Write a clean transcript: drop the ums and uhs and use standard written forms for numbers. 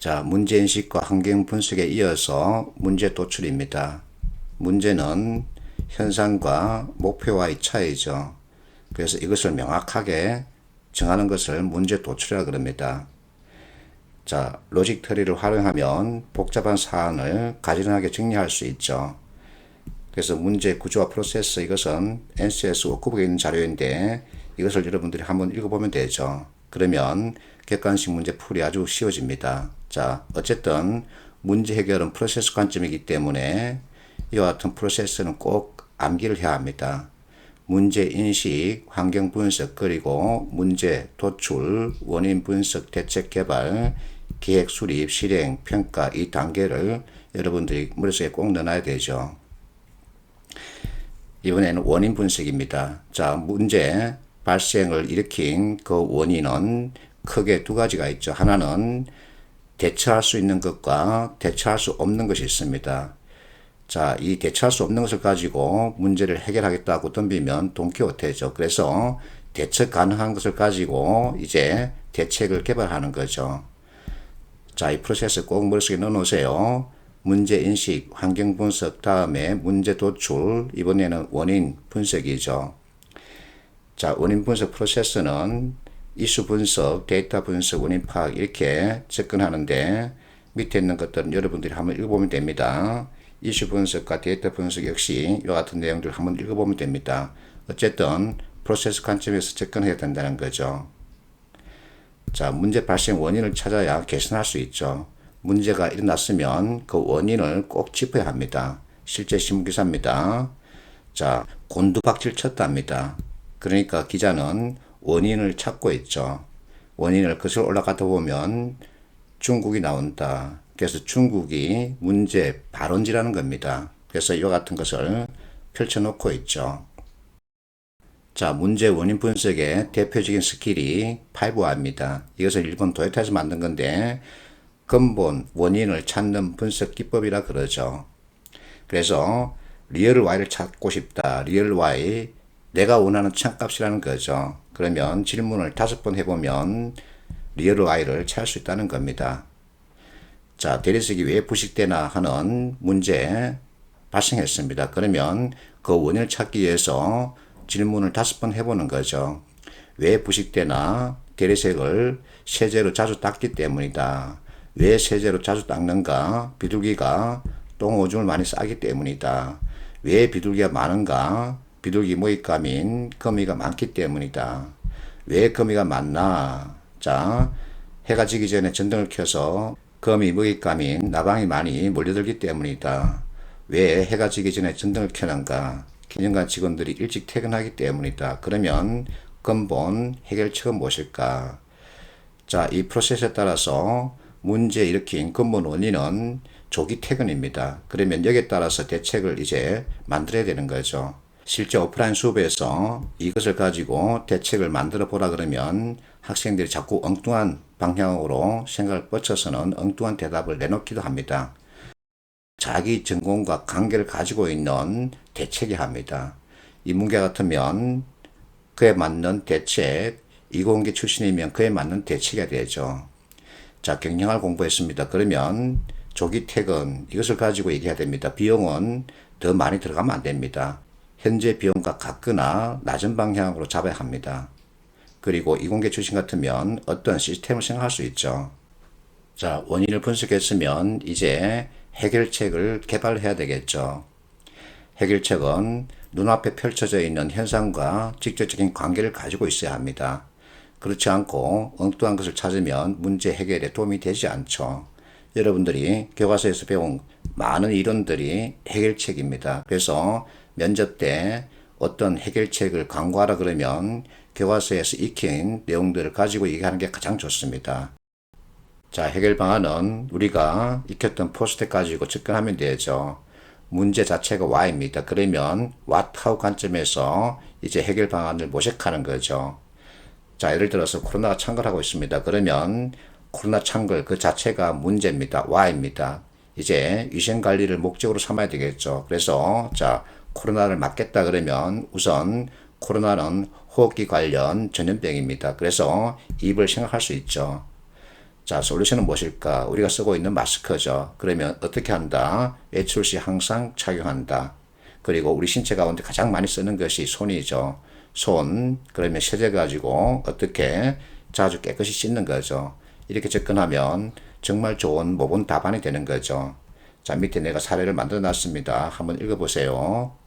자, 문제인식과 환경 분석에 이어서 문제 도출입니다. 문제는 현상과 목표와의 차이죠. 그래서 이것을 명확하게 정하는 것을 문제 도출이라고 그럽니다. 자, 로직 트리를 활용하면 복잡한 사안을 가지런하게 정리할 수 있죠. 그래서 문제 구조와 프로세스, 이것은 NCS 워크북에 있는 자료인데 이것을 여러분들이 한번 읽어보면 되죠. 그러면 객관식 문제 풀이 아주 쉬워집니다. 자, 어쨌든 문제 해결은 프로세스 관점이기 때문에 이와 같은 프로세스는 꼭 암기를 해야 합니다. 문제 인식, 환경 분석, 그리고 문제 도출, 원인 분석, 대책 개발, 계획 수립, 실행, 평가 이 단계를 여러분들이 머릿속에 꼭 넣어놔야 되죠. 이번에는 원인 분석입니다. 자, 문제 발생을 일으킨 그 원인은 크게 두 가지가 있죠. 하나는 대처할 수 있는 것과 대처할 수 없는 것이 있습니다. 자, 이 대처할 수 없는 것을 가지고 문제를 해결하겠다고 덤비면 돈키호테죠. 그래서 대처 가능한 것을 가지고 이제 대책을 개발하는 거죠. 자, 이 프로세스 꼭 머릿속에 넣어놓으세요. 문제 인식, 환경 분석, 다음에 문제 도출, 이번에는 원인 분석이죠. 자, 원인 분석 프로세스는 이슈 분석, 데이터 분석, 원인 파악 이렇게 접근하는데 밑에 있는 것들은 여러분들이 한번 읽어보면 됩니다. 이슈 분석과 데이터 분석 역시 이와 같은 내용들을 한번 읽어보면 됩니다. 어쨌든 프로세스 관점에서 접근해야 된다는 거죠. 자, 문제 발생 원인을 찾아야 개선할 수 있죠. 문제가 일어났으면 그 원인을 꼭 짚어야 합니다. 실제 신문기사입니다. 자, 곤두박질 쳤답니다. 그러니까 기자는 원인을 찾고 있죠. 원인을 거슬러 올라가다 보면 중국이 나온다. 그래서 중국이 문제 발원지라는 겁니다. 그래서 이와 같은 것을 펼쳐놓고 있죠. 자, 문제 원인 분석의 대표적인 스킬이 5R입니다. 이것을 일본 도요타에서 만든 건데 근본 원인을 찾는 분석 기법이라 그러죠. 그래서 리얼 Y를 찾고 싶다. 리얼 Y, 내가 원하는 참값이라는 거죠. 그러면 질문을 5번 해보면 리얼 Y를 찾을 수 있다는 겁니다. 자, 대리석이 왜 부식되나 하는 문제 발생했습니다. 그러면 그 원인을 찾기 위해서 질문을 5번 해보는 거죠. 왜 부식되나? 대리석을 세제로 자주 닦기 때문이다. 왜 세제로 자주 닦는가? 비둘기가 똥 오줌을 많이 싸기 때문이다. 왜 비둘기가 많은가? 비둘기 먹잇감인 거미가 많기 때문이다. 왜 거미가 많나? 자, 해가 지기 전에 전등을 켜서 거미 먹잇감인 나방이 많이 몰려들기 때문이다. 왜 해가 지기 전에 전등을 켜는가? 기념관 직원들이 일찍 퇴근하기 때문이다. 그러면 근본 해결책은 무엇일까? 자, 이 프로세스에 따라서 문제 일으킨 근본 원인은 조기 퇴근입니다. 그러면 여기에 따라서 대책을 이제 만들어야 되는 거죠. 실제 오프라인 수업에서 이것을 가지고 대책을 만들어 보라 그러면 학생들이 자꾸 엉뚱한 방향으로 생각을 뻗쳐서는 엉뚱한 대답을 내놓기도 합니다. 자기 전공과 관계를 가지고 있는 대책이 합니다. 인문계 같으면 그에 맞는 대책, 이공계 출신이면 그에 맞는 대책이 되죠. 자, 경영을 공부했습니다. 그러면 조기 퇴근, 이것을 가지고 얘기해야 됩니다. 비용은 더 많이 들어가면 안 됩니다. 현재 비용과 같거나 낮은 방향으로 잡아야 합니다. 그리고 이공계 출신 같으면 어떤 시스템을 생각할 수 있죠. 자, 원인을 분석했으면 이제 해결책을 개발해야 되겠죠. 해결책은 눈앞에 펼쳐져 있는 현상과 직접적인 관계를 가지고 있어야 합니다. 그렇지 않고 엉뚱한 것을 찾으면 문제 해결에 도움이 되지 않죠. 여러분들이 교과서에서 배운 많은 이론들이 해결책입니다. 그래서 면접 때 어떤 해결책을 강구하라 그러면 교과서에서 익힌 내용들을 가지고 얘기하는 게 가장 좋습니다. 자, 해결 방안은 우리가 익혔던 포스트 가지고 접근하면 되죠. 문제 자체가 Y입니다. 그러면 What, How 관점에서 이제 해결 방안을 모색하는 거죠. 자, 예를 들어서 코로나가 창궐하고 있습니다. 그러면 코로나 창궐 그 자체가 문제입니다. Y입니다. 이제 위생관리를 목적으로 삼아야 되겠죠. 그래서 자, 코로나를 막겠다 그러면 우선 코로나는 호흡기 관련 전염병입니다. 그래서 입을 생각할 수 있죠. 자, 솔루션은 무엇일까? 우리가 쓰고 있는 마스크죠. 그러면 어떻게 한다? 외출 시 항상 착용한다. 그리고 우리 신체 가운데 가장 많이 쓰는 것이 손이죠. 손, 그러면 세제 가지고 어떻게 자주 깨끗이 씻는 거죠. 이렇게 접근하면 정말 좋은 모범 답안이 되는 거죠. 자, 밑에 내가 사례를 만들어 놨습니다. 한번 읽어보세요.